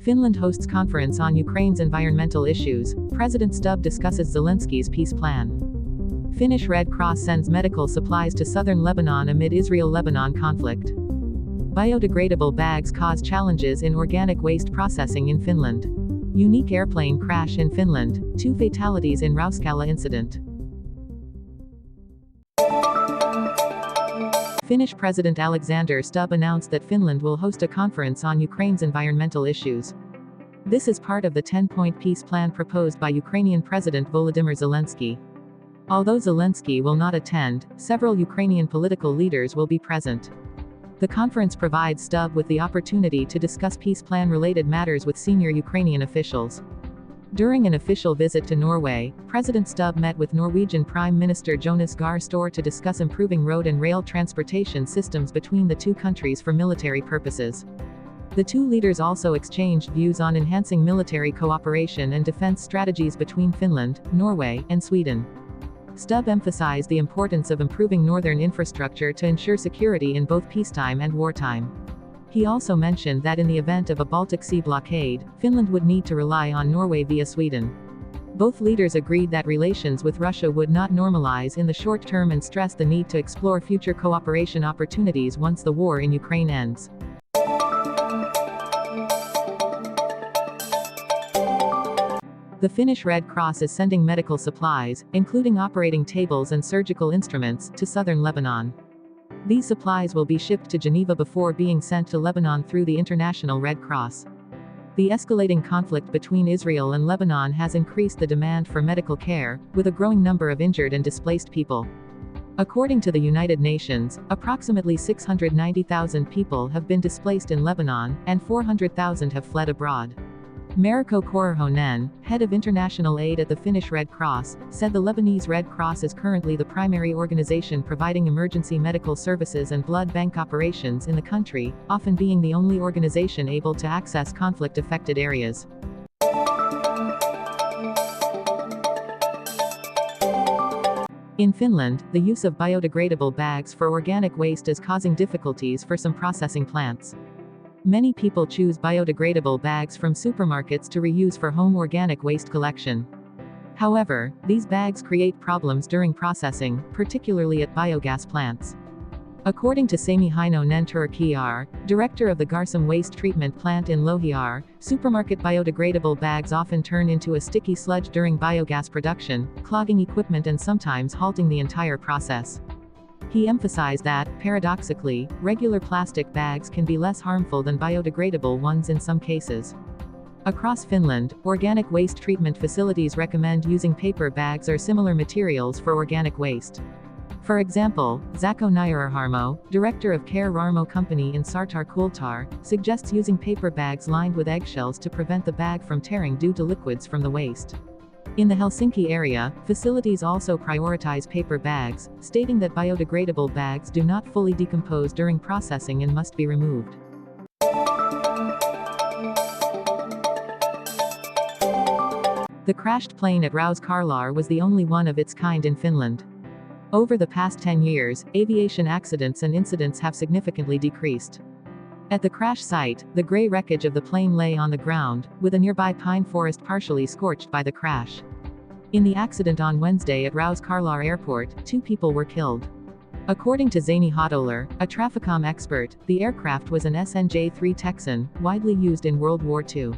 Finland hosts conference on Ukraine's environmental issues. President Stubb discusses Zelensky's peace plan. Finnish Red Cross sends medical supplies to southern Lebanon amid Israel-Lebanon conflict. Biodegradable bags cause challenges in organic waste processing in Finland. Unique airplane crash in Finland, 2 fatalities in Räyskälä incident. Finnish President Alexander Stubb announced that Finland will host a conference on Ukraine's environmental issues. This is part of the 10-point peace plan proposed by Ukrainian President Volodymyr Zelensky. Although Zelensky will not attend, several Ukrainian political leaders will be present. The conference provides Stubb with the opportunity to discuss peace plan-related matters with senior Ukrainian officials. During an official visit to Norway, President Stubb met with Norwegian Prime Minister Jonas Gahr Støre to discuss improving road and rail transportation systems between the two countries for military purposes. The two leaders also exchanged views on enhancing military cooperation and defense strategies between Finland, Norway, and Sweden. Stubb emphasized the importance of improving northern infrastructure to ensure security in both peacetime and wartime. He also mentioned that in the event of a Baltic Sea blockade, Finland would need to rely on Norway via Sweden. Both leaders agreed that relations with Russia would not normalize in the short term and stressed the need to explore future cooperation opportunities once the war in Ukraine ends. The Finnish Red Cross is sending medical supplies, including operating tables and surgical instruments, to southern Lebanon. These supplies will be shipped to Geneva before being sent to Lebanon through the International Red Cross. The escalating conflict between Israel and Lebanon has increased the demand for medical care, with a growing number of injured and displaced people. According to the United Nations, approximately 690,000 people have been displaced in Lebanon, and 400,000 have fled abroad. Mariko Korhonen, head of international aid at the Finnish Red Cross, said the Lebanese Red Cross is currently the primary organization providing emergency medical services and blood bank operations in the country, often being the only organization able to access conflict-affected areas. In Finland, the use of biodegradable bags for organic waste is causing difficulties for some processing plants. Many people choose biodegradable bags from supermarkets to reuse for home organic waste collection. However, these bags create problems during processing, particularly at biogas plants. According to Sami Heinonen Turkiar, director of the Garsam waste treatment plant in Lohjaare, supermarket biodegradable bags often turn into a sticky sludge during biogas production, clogging equipment and sometimes halting the entire process. He emphasized that, paradoxically, regular plastic bags can be less harmful than biodegradable ones in some cases. Across Finland, organic waste treatment facilities recommend using paper bags or similar materials for organic waste. For example, Zako Nyarharmo, director of Care Rarmo company in Sartar Kultar, suggests using paper bags lined with eggshells to prevent the bag from tearing due to liquids from the waste. In the Helsinki area, facilities also prioritize paper bags, stating that biodegradable bags do not fully decompose during processing and must be removed. The crashed plane at Räyskälä was the only one of its kind in Finland. Over the past 10 years, aviation accidents and incidents have significantly decreased. At the crash site, the gray wreckage of the plane lay on the ground, with a nearby pine forest partially scorched by the crash. In the accident on Wednesday at Räyskälä Airport, 2 people were killed. According to Zani Hodoler, a Traficom expert, the aircraft was an SNJ-3 Texan, widely used in World War II.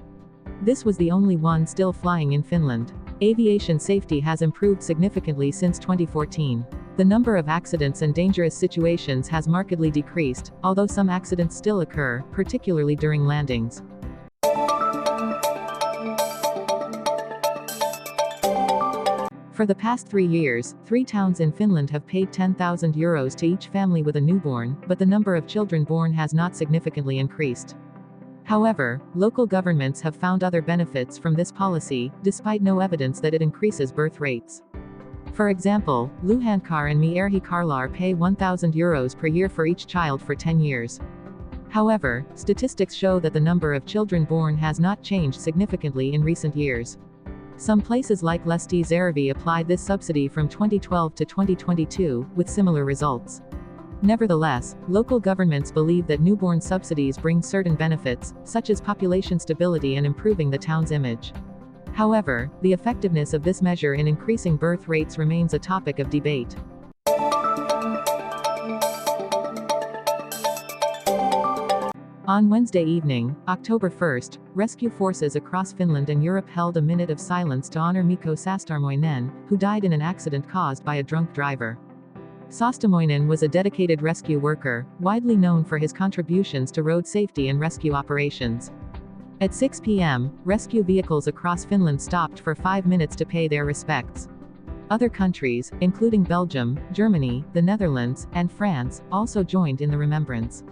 This was the only one still flying in Finland. Aviation safety has improved significantly since 2014. The number of accidents and dangerous situations has markedly decreased, although some accidents still occur, particularly during landings. For the past 3 years, 3 towns in Finland have paid €10,000 to each family with a newborn, but the number of children born has not significantly increased. However, local governments have found other benefits from this policy, despite no evidence that it increases birth rates. For example, Luhankar and Mierhi Karlar pay €1,000 per year for each child for 10 years. However, statistics show that the number of children born has not changed significantly in recent years. Some places like Lesti Järvi applied this subsidy from 2012 to 2022, with similar results. Nevertheless, local governments believe that newborn subsidies bring certain benefits, such as population stability and improving the town's image. However, the effectiveness of this measure in increasing birth rates remains a topic of debate. On Wednesday evening, October 1st, rescue forces across Finland and Europe held a minute of silence to honor Mikko Saastamoinen, who died in an accident caused by a drunk driver. Saastamoinen was a dedicated rescue worker, widely known for his contributions to road safety and rescue operations. At 6 p.m., rescue vehicles across Finland stopped for 5 minutes to pay their respects. Other countries, including Belgium, Germany, the Netherlands, and France, also joined in the remembrance.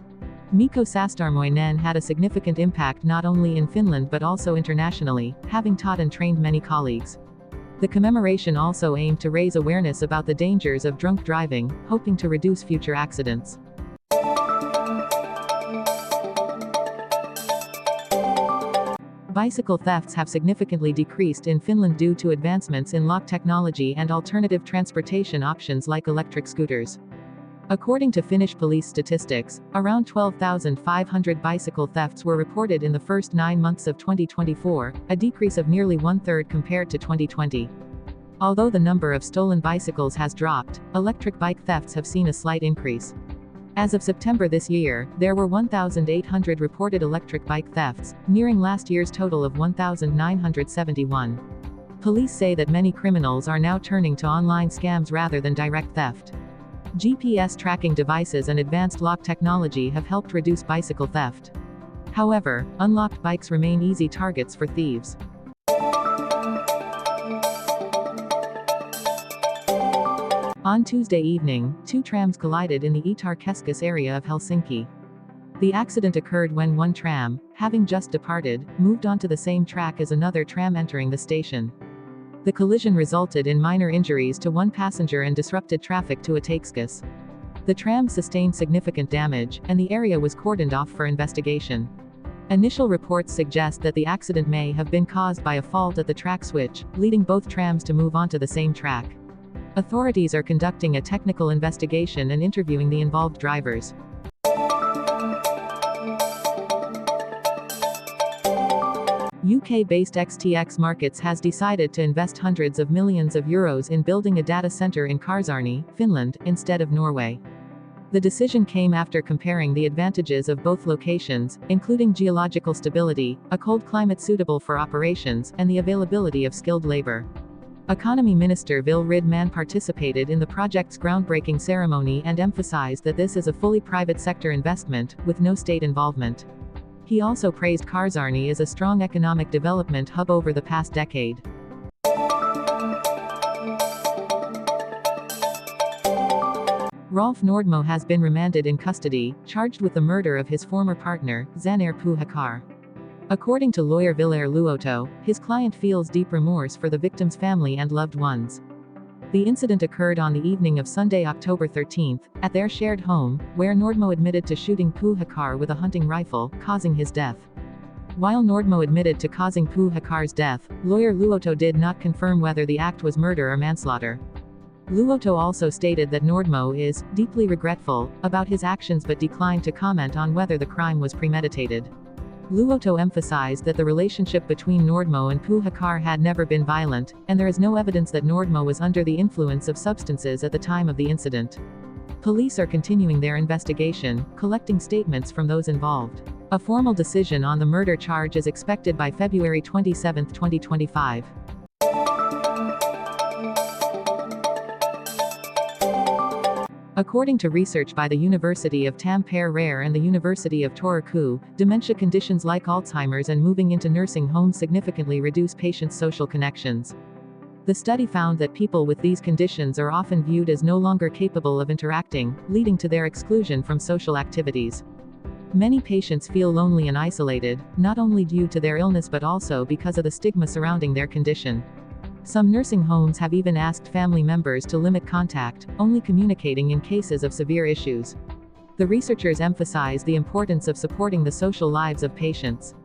Mikko Saastamoinen had a significant impact not only in Finland but also internationally, having taught and trained many colleagues. The commemoration also aimed to raise awareness about the dangers of drunk driving, hoping to reduce future accidents. Bicycle thefts have significantly decreased in Finland due to advancements in lock technology and alternative transportation options like electric scooters. According to Finnish police statistics, around 12,500 bicycle thefts were reported in the first 9 months of 2024, a decrease of nearly one-third compared to 2020. Although the number of stolen bicycles has dropped, electric bike thefts have seen a slight increase. As of September this year, there were 1,800 reported electric bike thefts, nearing last year's total of 1,971. Police say that many criminals are now turning to online scams rather than direct theft. GPS tracking devices and advanced lock technology have helped reduce bicycle theft. However, unlocked bikes remain easy targets for thieves. On Tuesday evening, 2 trams collided in the Räyskälä area of Helsinki. The accident occurred when one tram, having just departed, moved onto the same track as another tram entering the station. The collision resulted in minor injuries to one passenger and disrupted traffic to Räyskälä. The tram sustained significant damage, and the area was cordoned off for investigation. Initial reports suggest that the accident may have been caused by a fault at the track switch, leading both trams to move onto the same track. Authorities are conducting a technical investigation and interviewing the involved drivers. UK-based XTX Markets has decided to invest hundreds of millions of euros in building a data center in Kaarsaarni, Finland, instead of Norway. The decision came after comparing the advantages of both locations, including geological stability, a cold climate suitable for operations, and the availability of skilled labor. Economy Minister Ville Rydman participated in the project's groundbreaking ceremony and emphasized that this is a fully private sector investment, with no state involvement. He also praised Kaarsaarni as a strong economic development hub over the past decade. Rolf Nordmo has been remanded in custody, charged with the murder of his former partner, Zaner Puuhakar. According to lawyer Villar Luoto, his client feels deep remorse for the victim's family and loved ones. The incident occurred on the evening of Sunday, October 13th, at their shared home, where Nordmo admitted to shooting Puuhakar with a hunting rifle, causing his death. While Nordmo admitted to causing Puuhakar's death, lawyer Luoto did not confirm whether the act was murder or manslaughter. Luoto also stated that Nordmo is deeply regretful about his actions but declined to comment on whether the crime was premeditated. Luoto emphasized that the relationship between Nordmo and Puuhakar had never been violent, and there is no evidence that Nordmo was under the influence of substances at the time of the incident. Police are continuing their investigation, collecting statements from those involved. A formal decision on the murder charge is expected by February 27, 2025. According to research by the University of Tampere and the University of Turku, dementia conditions like Alzheimer's and moving into nursing homes significantly reduce patients' social connections. The study found that people with these conditions are often viewed as no longer capable of interacting, leading to their exclusion from social activities. Many patients feel lonely and isolated, not only due to their illness but also because of the stigma surrounding their condition. Some nursing homes have even asked family members to limit contact, only communicating in cases of severe issues. The researchers emphasize the importance of supporting the social lives of patients.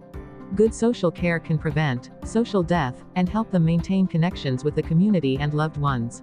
Good social care can prevent social death and help them maintain connections with the community and loved ones.